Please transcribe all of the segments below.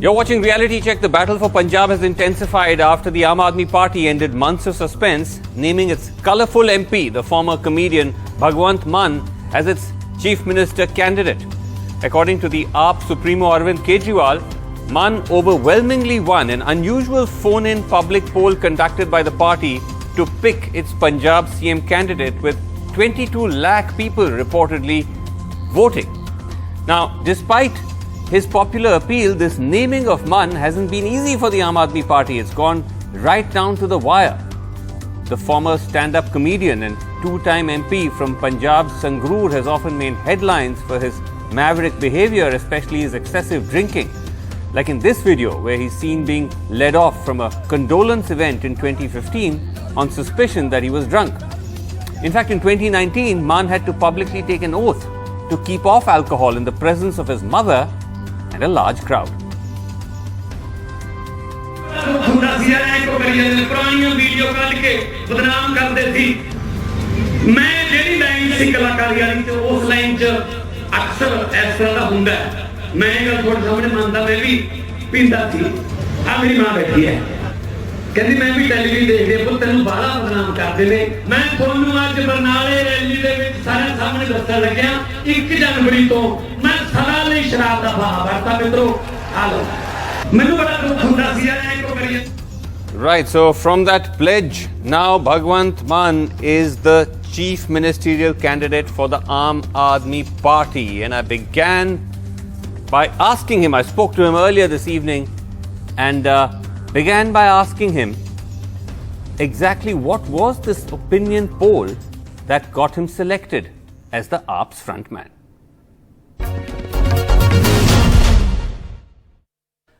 You're watching Reality Check. The battle for Punjab has intensified after the Aam Aadmi Party ended months of suspense, naming its colourful MP, the former comedian Bhagwant Mann, as its Chief Minister candidate. According to the AAP Supremo Arvind Kejriwal, Mann overwhelmingly won an unusual phone-in public poll conducted by the party to pick its Punjab CM candidate, with 22 lakh people reportedly voting. Now, despite his popular appeal, this naming of Mann hasn't been easy for the Aam Aadmi Party. It's gone right down to the wire. The former stand-up comedian and two-time MP from Punjab, Sangrur, has often made headlines for his maverick behavior, especially his excessive drinking. Like in this video, where he's seen being led off from a condolence event in 2015 on suspicion that he was drunk. In fact, in 2019, Mann had to publicly take an oath to keep off alcohol in the presence of his mother and a large crowd. ਕਹਿੰਦੀ ਮੈਂ ਵੀ television ਦੇਖਦੇ ਪੁੱਤ ਤੈਨੂੰ ਬਾਹਲਾ ਬਦਨਾਮ ਕਰਦੇ ਨੇ ਮੈਂ ਤੁਹਾਨੂੰ ਅੱਜ ਬਰਨਾਲੇ ਰੈਲੀ ਦੇ ਵਿੱਚ ਸਾਰਿਆਂ ਸਾਹਮਣੇ ਦੱਸਣ ਲੱਗਿਆ 1 ਜਨਵਰੀ ਤੋਂ ਮੈਂ ਸਦਾ ਲਈ ਸ਼ਰਾਬ ਦਾ ਬਾਹ ਵਰਤਾ ਮਿੱਤਰੋ ਆ ਲਓ ਮੈਨੂੰ ਬੜਾ ਦੁੱਖ ਹੁੰਦਾ ਸੀ ਯਾਰ ਐਂ ਕਿਉਂ ਕਰੀਏ. Right, so from that pledge, now Bhagwant Mann is the chief ministerial candidate for the Aam Aadmi Party, and I began by asking him, I spoke to him earlier this evening and began by asking him exactly what was this opinion poll that got him selected as the AAP's frontman.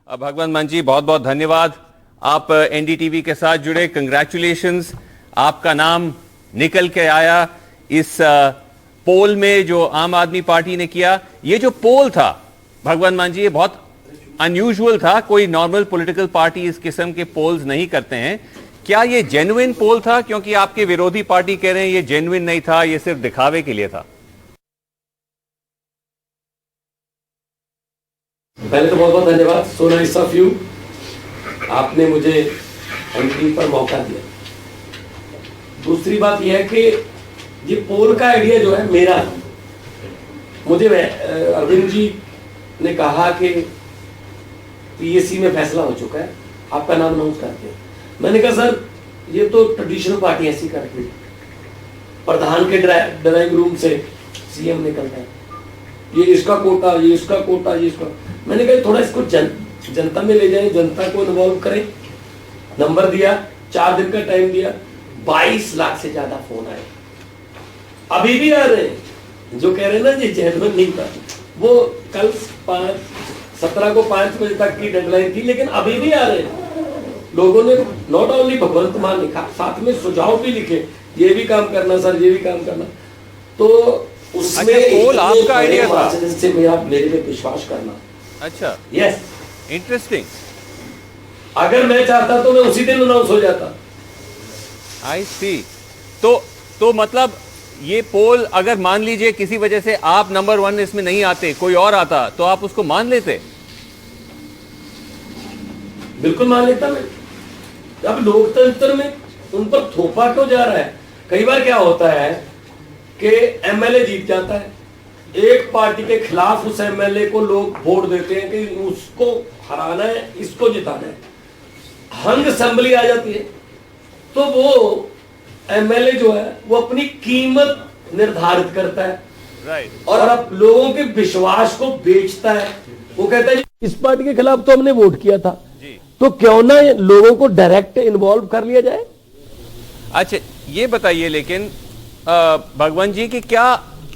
भगवंत मान जी, बहुत बहुत धन्यवाद. आप NDTV के साथ जुड़े, congratulations. आपका नाम निकल के आया इस पोल में जो आम आदमी पार्टी ने किया. ये जो पोल था भगवंत मान जी, ये बहुत अनयूजुअल था. कोई नॉर्मल पॉलिटिकल पार्टी इस किस्म के पोल्स नहीं करते हैं. क्या ये जेन्युइन पोल था? क्योंकि आपके विरोधी पार्टी कह रहे हैं ये जेन्युइन नहीं था, ये सिर्फ दिखावे के लिए था. पहले तो बहुत बहुत धन्यवाद. सो नाइस ऑफ यू. आपने मुझे एंट्री पर मौका दिया. दूसरी बात यह है कि ये पोल का आइडिया जो है मेरा, मुझे अरविंद जी ने कहा कि पीएससी में फैसला हो चुका है, आपका नाम अनाउंस करते हैं. मैंने कहा सर ये तो ट्रेडिशनल पार्टी ऐसी करती है, प्रधान के ड्राइंग रूम से सीएम निकलता है, ये इसका कोटा, ये इसका कोटा, ये इसका. मैंने कहा थोड़ा इसको जनता में ले जाए, जनता को इन्वॉल्व करें. नंबर दिया, 4 दिन का टाइम दिया, 22 लाख से ज्यादा फोन आए. अभी भी आ रहे हैं जो कह रहे हैं ना ये जेन्युइन नहीं था. वो कल 17 को 5 बजे तक की डेडलाइन थी, लेकिन अभी भी आ रहे हैं. लोगों ने नॉट ओनली भगवंत मान लिखा, साथ में सुझाव भी लिखे, ये भी काम करना सर, ये भी काम करना. तो उसमें पोल आपका आइडिया था, जिससे मेरा मेरे पे विश्वास करना. अच्छा, यस, इंटरेस्टिंग. अगर मैं चाहता तो मैं उसी दिन अनाउंस हो जाता. आई सी. तो मतलब ये पोल, अगर मान लीजिए किसी वजह से आप नंबर 1 इसमें नहीं आते, कोई और आता, तो आप उसको मान लेते? बिल्कुल मान लेता मैं. अब लोकतंत्र में उन पर थोपा क्यों जा रहा है? कई बार क्या होता है कि एमएलए जीत जाता है, एक पार्टी के खिलाफ उस एमएलए को लोग वोट देते हैं कि उसको हराना है, इसको जिताना है. हंग असेंबली आ जाती है तो वो एमएलए जो है वो अपनी कीमत निर्धारित करता है. राइट. और अब लोगों के विश्वास को बेचता है. वो कहता है इस पार्टी के खिलाफ तो हमने वोट किया था जी, तो क्यों ना लोगों को डायरेक्ट इन्वॉल्व कर लिया जाए. अच्छा, ये बताइए लेकिन भगवंत जी कि क्या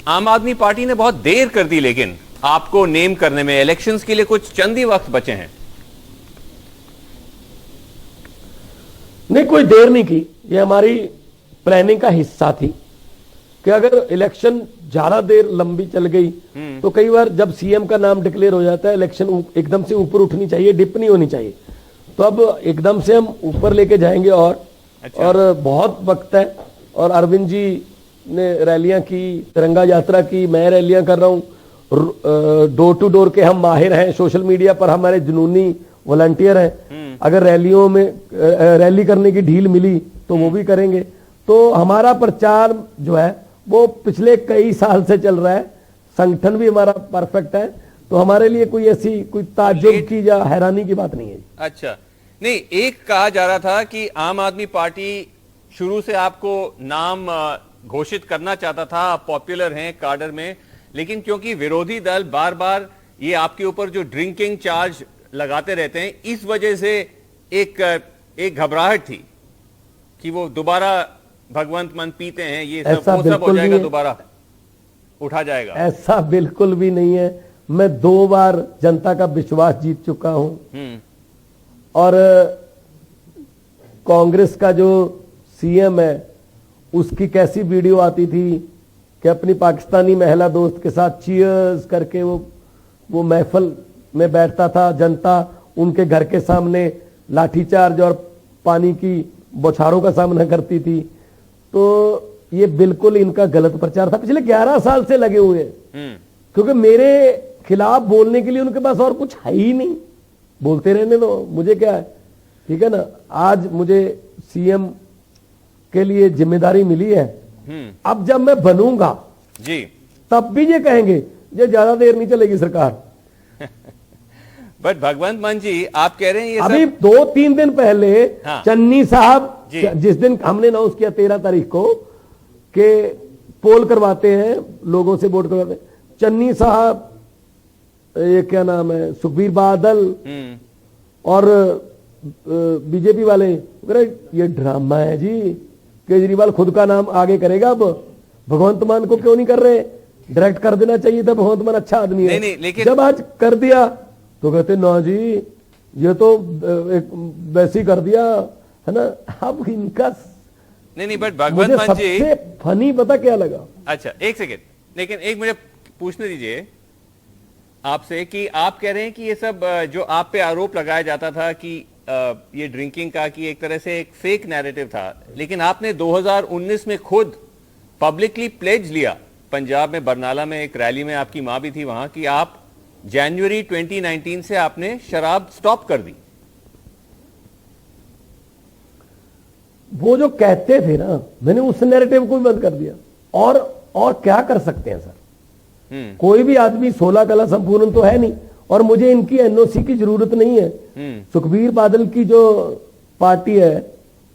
आम आदमी पार्टी ने बहुत देर कर दी लेकिन आपको नेम करने में? इलेक्शंस के लिए कुछ चंद ही वक्त बचे हैं. नहीं, कोई देर नहीं की. ये हमारी प्लानिंग का हिस्सा थी कि अगर इलेक्शन ज्यादा देर लंबी चल गई तो कई बार जब सीएम का नाम डिक्लेयर हो जाता है, इलेक्शन एकदम से ऊपर उठनी चाहिए, डिप नहीं होनी चाहिए. तो अब एकदम से हम ऊपर लेके जाएंगे. अच्छा. और बहुत वक्त है. और अरविंद जी ने रैलियां की, तिरंगा यात्रा की, मैं रैलियां कर रहा हूं. डोर टू डोर के हम माहिर हैं, सोशल मीडिया पर हमारे जुनूनी वॉलंटियर हैं। अगर रैलियों में रैली करने की ढील मिली तो वो भी करेंगे। तो हमारा प्रचार जो है वो पिछले कई साल से चल रहा है, संगठन भी हमारा परफेक्ट है, तो हमारे लिए कोई ऐसी कोई ताज्जुब की या हैरानी की बात नहीं है। अच्छा, नहीं, एक कहा जा रहा था कि आम आदमी पार्टी शुरू से आपको नाम घोषित करना चाहता था, आप पॉपुलर हैं काडर में, लेकिन क्योंकि विरोधी दल बार बार ये आपके ऊपर जो ड्रिंकिंग चार्ज लगाते रहते हैं, इस वजह से एक घबराहट थी कि वो दोबारा भगवंत मान पीते हैं, ये सब हो जाएगा, दोबारा उठा जाएगा। ऐसा बिल्कुल भी नहीं है। मैं 2 बार जनता का विश्वास जीत चुका हूं और कांग्रेस का जो सीएम है उसकी कैसी वीडियो आती थी कि अपनी पाकिस्तानी महिला दोस्त के साथ चीयर्स करके वो महफिल में बैठता था, जनता उनके घर के सामने लाठीचार्ज और पानी की बौछारों का सामना करती थी। तो ये बिल्कुल इनका गलत प्रचार था, पिछले 11 साल से लगे हुए हैं, क्योंकि मेरे खिलाफ बोलने के लिए उनके पास और कुछ है ही नहीं। बोलते रहने दो, मुझे क्या है, ठीक है ना। आज मुझे सीएम के लिए जिम्मेदारी मिली है, अब जब मैं बनूंगा जी तब भी ये कहेंगे ये ज्यादा देर नहीं चलेगी सरकार। बट भगवंत मान जी, आप कह रहे हैं ये अभी सब... 2-3 दिन पहले हाँ। चन्नी साहब, जिस दिन हमने अनाउंस किया 13 तारीख को कि पोल करवाते हैं, लोगों से वोट करवाते हैं, चन्नी साहब, ये क्या नाम है, सुखबीर बादल और बीजेपी वाले, ये ड्रामा है जी, केजरीवाल खुद का नाम आगे करेगा, अब भगवंत मान को क्यों नहीं कर रहे, डायरेक्ट कर देना चाहिए था, भगवंत मान अच्छा आदमी है। नहीं, लेकिन जब आज कर दिया तो कहते ना जी ये तो एक वैसे ही कर दिया है ना। अब इनका नहीं, बट भगवंत मान जी, सबसे फनी पता क्या लगा, अच्छा एक सेकेंड, लेकिन एक मुझे पूछने दीजिए आपसे कि आप कह रहे हैं कि ये सब जो आप पे आरोप लगाया जाता था कि ये ड्रिंकिंग का, कि एक तरह से एक फेक नैरेटिव था, लेकिन आपने 2019 में खुद पब्लिकली प्लेज लिया, पंजाब में बरनाला में एक रैली में आपकी मां भी थी वहां, कि आप जनवरी 2019 से आपने शराब स्टॉप कर दी। वो जो कहते थे ना, मैंने उस नैरेटिव को भी बंद कर दिया। और क्या कर सकते हैं सर, कोई भी आदमी 16 कला संपूर्ण तो है नहीं, और मुझे इनकी एनओसी की जरूरत नहीं है। सुखबीर बादल की जो पार्टी है,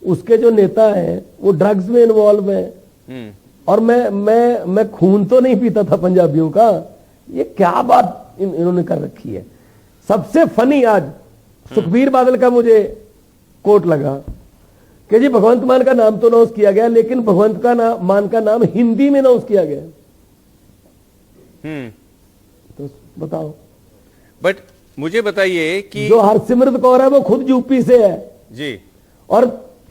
उसके जो नेता हैं वो ड्रग्स में इन्वॉल्व हैं, और मैं खून तो नहीं पीता था पंजाबियों का। ये क्या बात इन्होंने कर रखी है। सबसे फनी आज सुखबीर बादल का मुझे कोट लगा कि जी भगवंत मान का नाम तो अनाउंस किया गया, लेकिन भगवंत मान का नाम हिंदी में अनाउंस किया गया। तो बताओ। बट मुझे बताइए कि जो हरसिमरत कौर है वो खुद यूपी से है जी, और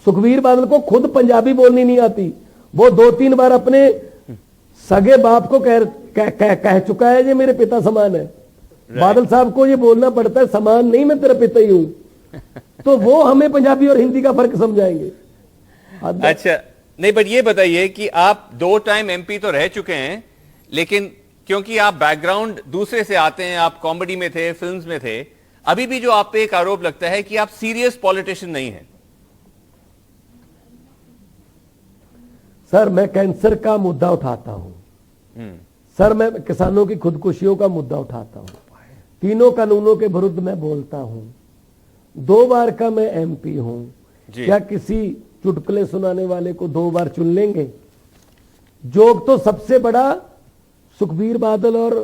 सुखबीर बादल को खुद पंजाबी बोलनी नहीं आती। वो 2-3 बार अपने सगे बाप को कह चुका है ये मेरे पिता समान है। बादल साहब को ये बोलना पड़ता है समान नहीं, मैं तेरा पिता ही हूं। तो वो हमें पंजाबी और हिंदी का फर्क समझाएंगे। अच्छा, नहीं, बट ये बताइए कि आप 2 टाइम एमपी तो रह चुके हैं, लेकिन क्योंकि आप बैकग्राउंड दूसरे से आते हैं, आप कॉमेडी में थे, फिल्म्स में थे, अभी भी जो आप पे एक आरोप लगता है कि आप सीरियस पॉलिटिशियन नहीं हैं। सर मैं कैंसर का मुद्दा उठाता हूं, सर मैं किसानों की खुदकुशियों का मुद्दा उठाता हूं, 3 कानूनों के विरुद्ध मैं बोलता हूं, 2 बार का मैं एमपी हूं। क्या किसी चुटकुले सुनाने वाले को 2 बार चुन लेंगे? जोग तो सबसे बड़ा सुखबीर बादल और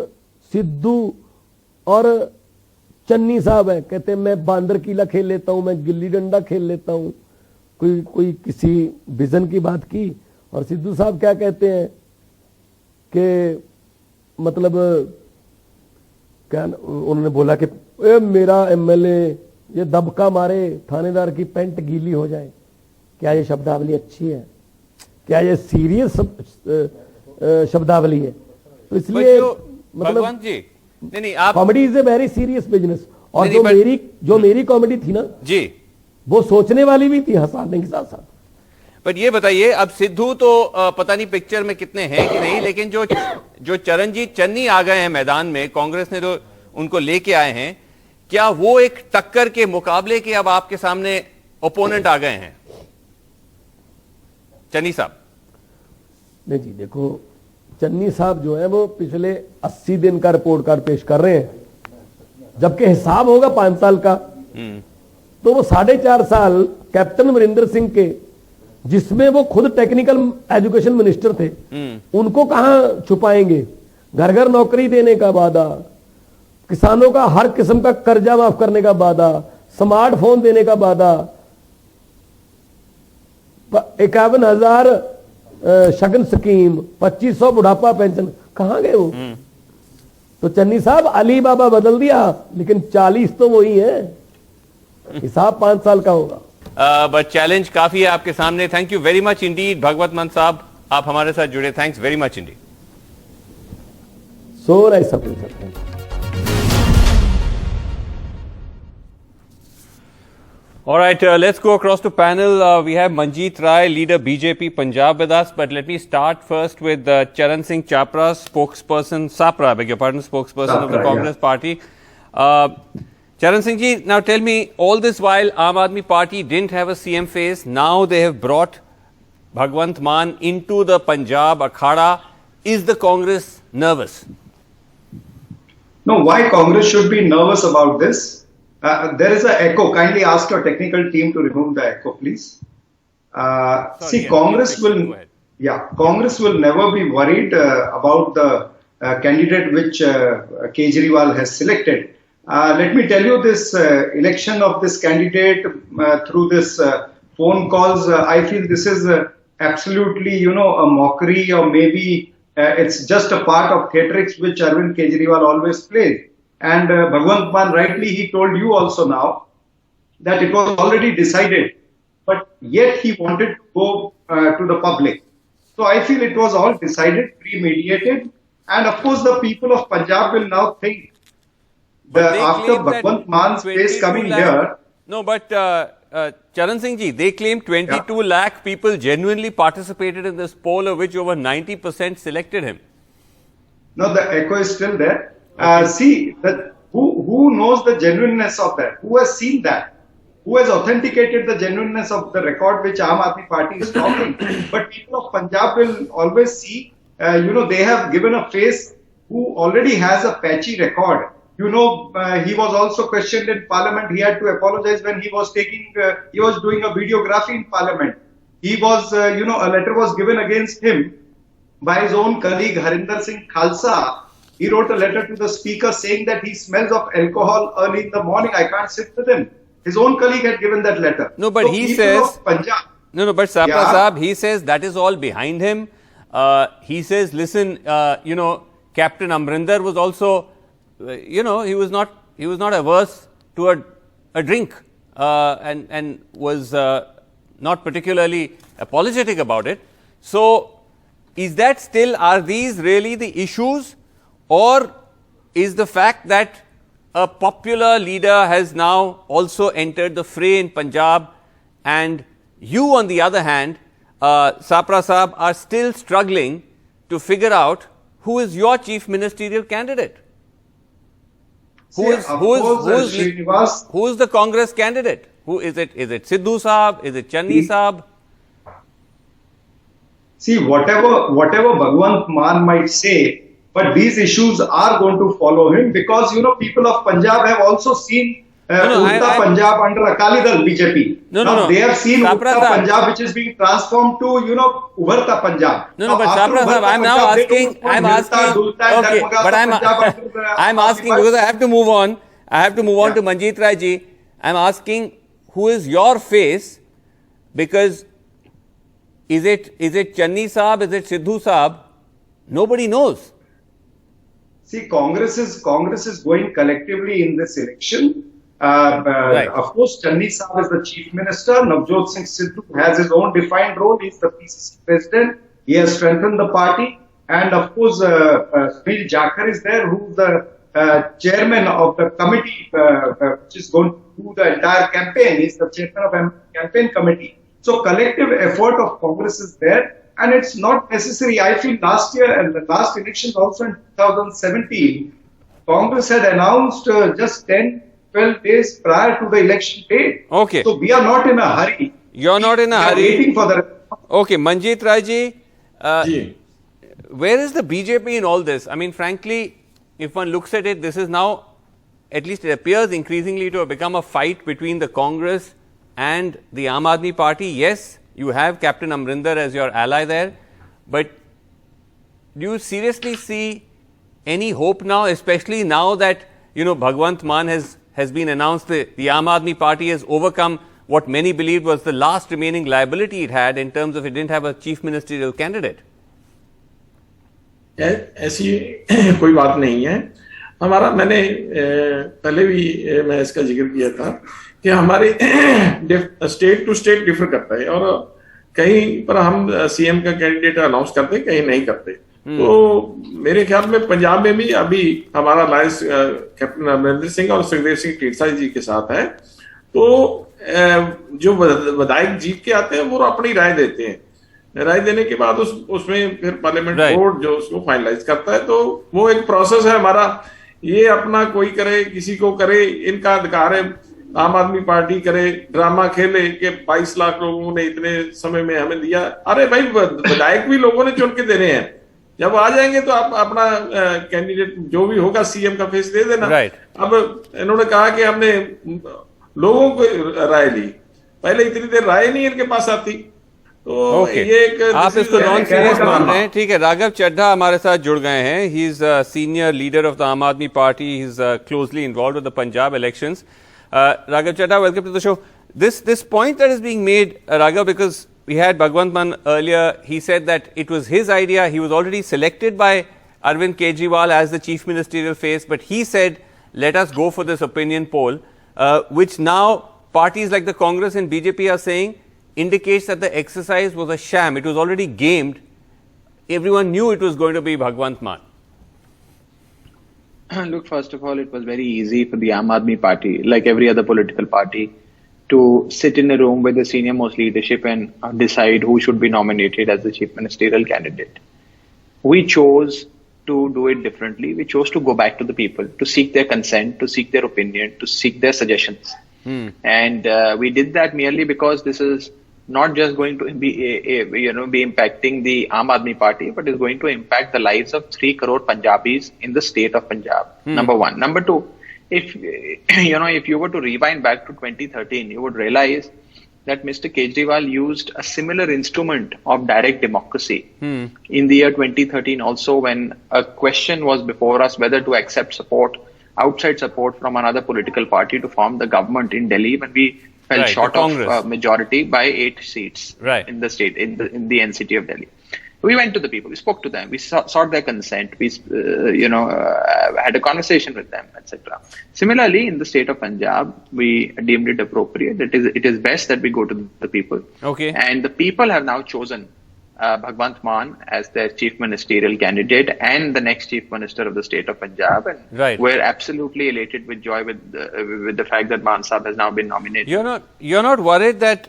सिद्धू और चन्नी साहब है। कहते हैं मैं बांदर कीला खेल लेता हूं, मैं गिल्ली डंडा खेल लेता हूं। कोई किसी विजन की बात की, और सिद्धू साहब क्या कहते हैं कि मतलब क्या उन्होंने बोला कि मेरा एमएलए ये दबका मारे थानेदार की पैंट गीली हो जाए। क्या ये शब्दावली अच्छी है? क्या ये सीरियस शब्दावली है? तो इसलिए मतलब जी नहीं, आप comedy is a very serious business. और जो मेरी कॉमेडी थी ना जी, वो सोचने वाली भी थी, हंसाने के साथ साथ। बट ये बताइए, अब सिद्धू तो पता नहीं पिक्चर में कितने हैं कि नहीं, लेकिन जो चरणजीत चन्नी आ गए हैं मैदान में, कांग्रेस ने जो उनको लेके आए हैं, क्या वो एक टक्कर के मुकाबले के अब आपके सामने ओपोनेंट आ गए हैं चन्नी साहब? नहीं जी, देखो चन्नी साहब जो है वो पिछले 80 दिन का रिपोर्ट कार्ड पेश कर रहे हैं, जबकि हिसाब होगा 5 साल का। तो वो 4.5 साल कैप्टन अमरिंदर सिंह के, जिसमें वो खुद टेक्निकल एजुकेशन मिनिस्टर थे, उनको कहां छुपाएंगे? घर घर नौकरी देने का वादा, किसानों का हर किस्म का कर्जा माफ करने का वादा, स्मार्टफोन देने का वादा, 51,000 शगन स्कीम, 2500 बुढ़ापा पेंशन, कहां गए वो? तो चन्नी साहब अली बाबा बदल दिया, लेकिन 40 तो वही है। हिसाब 5 साल का होगा। बट चैलेंज काफी है आपके सामने। Thank you very much indeed Bhagwant Mann sahab, आप हमारे साथ जुड़े, thanks very much indeed. So nice of you sir. All right, let's go across to panel. We have Manjeet Rai, leader BJP Punjab with us. But let me start first with Charan Singh Chapra, spokesperson, Sapra, beg your pardon, spokesperson of the Congress Party. Charan Singh ji, now tell me, all this while Aam Aadmi Party didn't have a CM face. Now they have brought Bhagwant Mann into the Punjab Akhada. Is the Congress nervous? No, why Congress should be nervous about this? There is an echo. Kindly ask your technical team to remove the echo, please. See, Congress will never be worried about the candidate which Kejriwal has selected. Let me tell you, this election of this candidate through this phone calls, I feel this is absolutely, a mockery, or maybe it's just a part of theatrics which Arvind Kejriwal always plays. And Bhagwant Mann, rightly, he told you also now that it was already decided, but yet he wanted to go to the public. So I feel it was all decided, premeditated, and of course the people of Punjab will now think that after Bhagwant Mann's face coming here. No, but Charan Singh ji, they claim 22 lakh people genuinely participated in this poll, of which over 90% selected him. No, the echo is still there. See, who knows the genuineness of that? Who has seen that? Who has authenticated the genuineness of the record which Aam Aadmi Party is talking? But people of Punjab will always see, they have given a face who already has a patchy record. He was also questioned in Parliament. He had to apologize when he was doing a videography in Parliament. He was, a letter was given against him by his own colleague Harinder Singh Khalsa. He wrote a letter to the speaker saying that he smells of alcohol early in the morning. I can't sit with him. His own colleague had given that letter. No, but he says, Punjab, but Sapra Saab, he says that is all behind him. He says, listen, Captain Amrinder was also, he was not averse to a drink, and was not particularly apologetic about it. So, are these really the issues? Or is the fact that a popular leader has now also entered the fray in Punjab, and you, on the other hand, Sapra Saab, are still struggling to figure out who is your chief ministerial candidate? Who is the Congress candidate? Who is it? Is it Sidhu Saab? Is it Channi Saab? See, whatever Bhagwant Mann might say, but these issues are going to follow him, because people of Punjab have also seen Uttar Punjab under Akali Dal BJP. They have seen Uttar Punjab, which is being transformed to Ubharta Punjab. But Sapra Sahab, I'm asking because I have to move on. To Manjeet Rai ji. I'm asking, who is your face? Because is it Channi Saab? Is it Sidhu Saab? Nobody knows. See, Congress is going collectively in this election. Right. Of course, Channi Saab is the Chief Minister. Navjot Singh Sidhu has his own defined role. He is the PCC President. He has strengthened the party. And of course, Sunil Jakhar is there, who is the chairman of the committee which is going to do the entire campaign. He is the chairman of the campaign committee. So collective effort of Congress is there, and it's not necessary. I feel last year and the last elections also in 2017, Congress had announced just 10-12 days prior to the election date. Okay. So we are not in a hurry. You're not in a We are hurry. waiting for the. Okay, Manjit Raji, where is the BJP in all this? I mean, frankly, if one looks at it, this is now, at least it appears increasingly to have become a fight between the Congress and the Aam Aadmi Party. Yes, you have Captain Amrinder as your ally there, but do you seriously see any hope now, especially now that, you know, Bhagwant Mann has been announced, the Aam Aadmi Party has overcome what many believed was the last remaining liability it had in terms of it didn't have a chief ministerial candidate? ऐसी कोई बात नहीं है हमारा। मैंने पहले भी मैं इसका जिक्र किया था कि हमारे स्टेट टू स्टेट डिफर करता है, और कहीं पर हम सीएम का कैंडिडेट अनाउंस करते हैं, कहीं नहीं करते। तो मेरे ख्याल में पंजाब में भी अभी हमारा अलायंस कैप्टन अमरिंदर सिंह और सुखदेव सिंह ढींडसा जी के साथ है। तो जो विधायक जीत के आते हैं वो अपनी राय देते हैं, राय देने के बाद उसमें फिर पार्लियामेंट बोर्ड जो उसको फाइनलाइज करता है। तो वो एक प्रोसेस है हमारा। ये अपना कोई करे, किसी को करे, इनका अधिकार है। आम आदमी पार्टी करे, ड्रामा खेले कि 22 लाख लोगों ने इतने समय में हमें दिया। अरे भाई, विधायक भी लोगों ने चुन के देने हैं। जब आ जाएंगे तो आप अपना कैंडिडेट जो भी होगा सीएम का फेस दे देना। अब इन्होंने कहा कि हमने लोगों को राय ली, पहले इतनी देर राय नहीं इनके पास आती। तो ये एक आप इसको नॉन सीरियस मान रहे हैं, ठीक है। राघव चड्ढा हमारे साथ जुड़ गए हैं। He is senior leader of the आम आदमी party. He is closely involved with the Punjab elections. Raghav Chadha, welcome to the show. This point that is being made, Raghav, because we had Bhagwant Mann earlier, he said that it was his idea. He was already selected by Arvind Kejriwal as the chief ministerial face, but he said, let us go for this opinion poll, which now parties like the Congress and BJP are saying indicates that the exercise was a sham. It was already gamed. Everyone knew it was going to be Bhagwant Mann. Look, first of all, it was very easy for the Aam Aadmi Party, like every other political party, to sit in a room with the senior most leadership and decide who should be nominated as the chief ministerial candidate. We chose to do it differently. We chose to go back to the people, to seek their consent, to seek their opinion, to seek their suggestions. And we did that merely because this is not just going to be be impacting the Aam Aadmi Party, but is going to impact the lives of 3 crore Punjabis in the state of Punjab. Number one. Number two, if you were to rewind back to 2013, you would realize that Mr. Kejriwal used a similar instrument of direct democracy in the year 2013 also, when a question was before us whether to accept support, outside support from another political party to form the government in Delhi, when we fell short of majority by 8 seats in the state, in the NCT of Delhi. We went to the people, we spoke to them, we sought their consent, we had a conversation with them, etc. Similarly, in the state of Punjab, we deemed it appropriate. It is best that we go to the people. And the people have now chosen Bhagwant Mann as their chief ministerial candidate and the next chief minister of the state of Punjab, and we're absolutely elated with joy with the fact that Mann Sahab has now been nominated. You're not worried that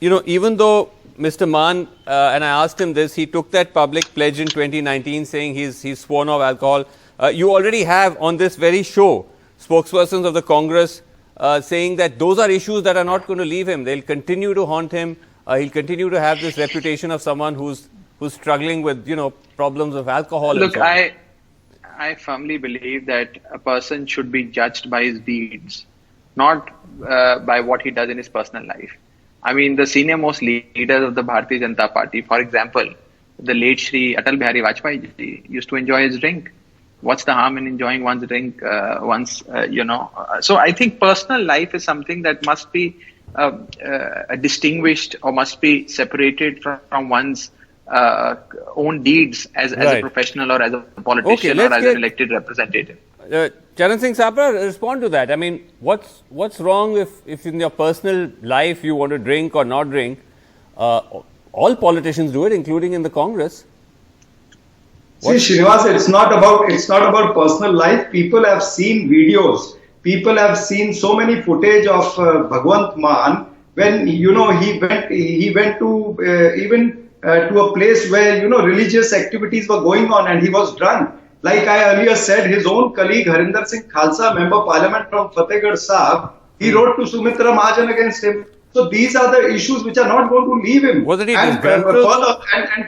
even though Mr. Mann, and I asked him this, he took that public pledge in 2019 saying he's sworn off alcohol. You already have on this very show spokespersons of the Congress saying that those are issues that are not going to leave him. They'll continue to haunt him. He'll continue to have this reputation of someone who's struggling with problems of alcohol. Look, I firmly believe that a person should be judged by his deeds, not by what he does in his personal life. I mean, the senior most leaders of the Bharatiya Janata Party, for example, the late Shri Atal Bihari Vajpayee ji, used to enjoy his drink. What's the harm in enjoying one's drink So I think personal life is something that must be distinguished or must be separated from one's own deeds as a professional or as a politician or as an elected representative. Charan Singh Sapra, respond to that. I mean, what's wrong if in your personal life you want to drink or not drink? All politicians do it, including in the Congress. See, Srinivas, it's not about personal life. People have seen videos. People have seen so many footage of Bhagwant Mann when he went to even to a place where religious activities were going on and he was drunk. Like I earlier said, his own colleague Harinder Singh Khalsa, Member Parliament from Fatehgarh Sahib, he wrote to Sumitra Mahajan against him. So these are the issues which are not going to leave him. Wasn't he And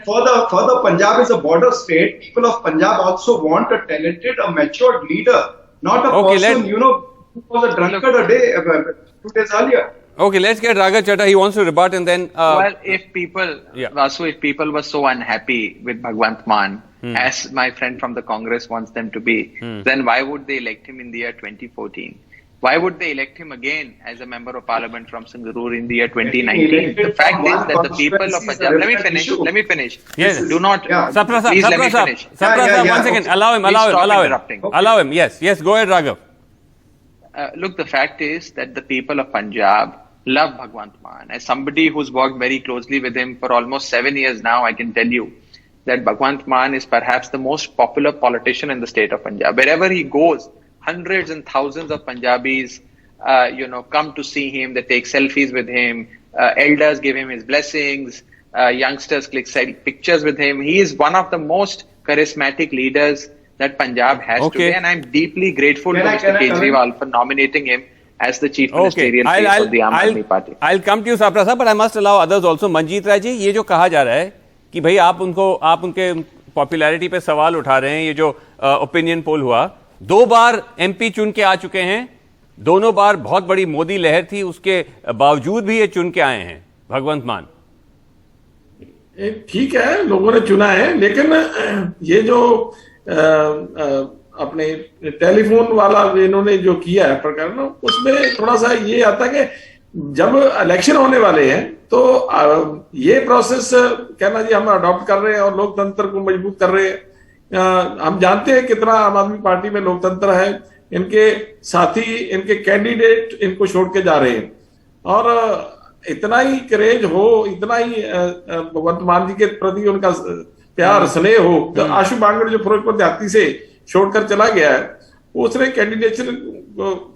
further, Punjab is a border state. People of Punjab also want a talented, a matured leader, not a person, who was a drunkard a day, 2 days earlier. Okay, let's get Raghav Chaddha. He wants to rebut and then... well, if people, Vasu, if people were so unhappy with Bhagwant Mann, as my friend from the Congress wants them to be, then why would they elect him in the year 2014? Why would they elect him again as a member of parliament from Sangrur in the year 2019? The fact is that the people of Punjab... Let me finish. Yes. Do not... Sapra please let me Sahab, finish. Sapra Sahab, 1 second. Allow him. Yes, go ahead, Raghav. Look, the fact is that the people of Punjab love Bhagwant Mann. As somebody who's worked very closely with him for almost 7 years now, I can tell you that Bhagwant Mann is perhaps the most popular politician in the state of Punjab. Wherever he goes, hundreds and thousands of Punjabis, come to see him. They take selfies with him. Elders give him his blessings. Youngsters click pictures with him. He is one of the most charismatic leaders that Punjab has today. And I'm deeply grateful to Mr. Kejriwal for nominating him as the chief ministerial face of the Aam Aadmi Party. I'll come to you, Sapra Sahab, but I must allow others also. Manjeet Rai ji, ये जो कहा जा रहा है कि भाई आप उनके पॉपुलैरिटी पे सवाल उठा रहे हैं, ये जो ओपिनियन पोल हुआ, 2 बार एमपी चुन के आ चुके हैं, दोनों बार बहुत बड़ी मोदी लहर थी, उसके बावजूद भी ये चुन के आए हैं भगवंत मान। ठीक है, लोगों ने चुना है, लेकिन ये जो अपने टेलीफोन वाला इन्होंने जो किया है प्रकरण, उसमें थोड़ा सा ये आता है कि जब इलेक्शन होने वाले हैं तो ये प्रोसेस कहना जी हम अडॉप्ट कर रहे हैं और लोकतंत्र को मजबूत कर रहे हैं। हम जानते हैं कितना आम आदमी पार्टी में लोकतंत्र है, इनके साथी, इनके कैंडिडेट इनको छोड़ के जा रहे हैं, और इतना ही क्रेज हो, इतना ही भगवंत मान जी के प्रति उनका प्यार स्नेह हो, तो आशु बांगड़ जो फिरोजपुर देहाती से छोड़कर चला गया है, उसने कैंडिडेट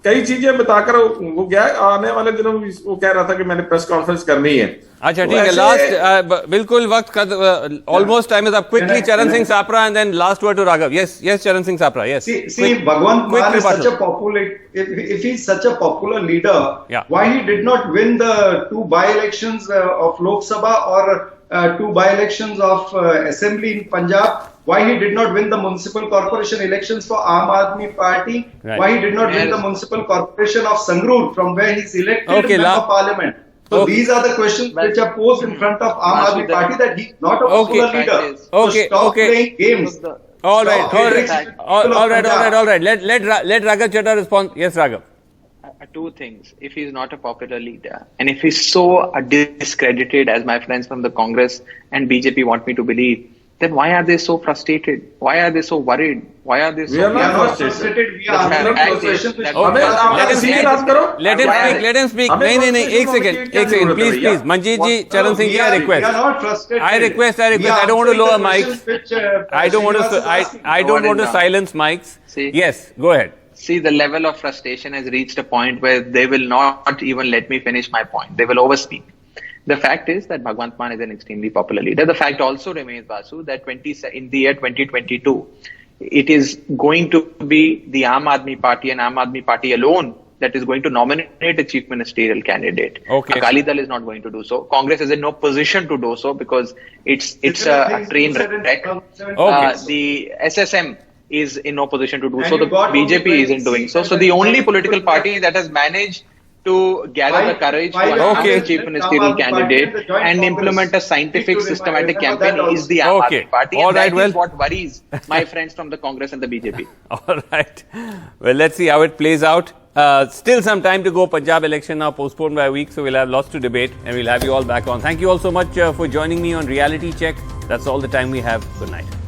कई चीजें बताकर वो गया, आने वाले दिनों में वो कह रहा था कि मैंने प्रेस कॉन्फ्रेंस करनी है। अच्छा, ठीक है, लास्ट बिल्कुल वक्त का almost time is up. Quickly Charan Singh Sapra and then last word to Raghav. Yes Charan Singh Sapra. Yes, see Bhagwant Mann is such a popular, if he's such a popular leader, why he did not win the 2 by-elections of Lok Sabha or 2 by-elections of Assembly in Punjab? Why he did not win the municipal corporation elections for Aam Aadmi Party? Why he did not win the municipal corporation of Sangrur, from where he's elected member of parliament? So these are the questions which are posed in front of Aam Aadmi Party, that he's not a popular leader. So stop playing games. All right. Let Raghav Chaddha respond. Yes, Raghav. 2 things. If he's not a popular leader, and if he's so discredited as my friends from the Congress and BJP want me to believe, then why are they so frustrated? Why are they so worried? Why are they so... We are not frustrated. We are answering questions. Let him speak. नहीं, एक second. Please. Manjeet ji, Charan Singh ji, I request. We are not frustrated. I request. I don't want to lower mics. I don't want to silence mics. Yes, go ahead. See, the level of frustration has reached a point where they will not even let me finish my point. They will overspeak. The fact is that Bhagwant Mann is an extremely popular leader. The fact also remains, Vasu, that in the year 2022, it is going to be the Aam Aadmi Party and Aam Aadmi Party alone that is going to nominate a chief ministerial candidate. Okay. Akali Dal is not going to do so. Congress is in no position to do so because it's a train wreck. The SSM is in no position to do so. The BJP isn't doing so. So the only political party that has managed to gather the courage to announce a chief ministerial candidate and implement a scientific, systematic campaign is the Aam Aadmi Party. And that is what worries my friends from the Congress and the BJP. All right. Well, let's see how it plays out. Still some time to go. Punjab election now postponed by a week, so we'll have lots to debate and we'll have you all back on. Thank you all so much for joining me on Reality Check. That's all the time we have. Good night.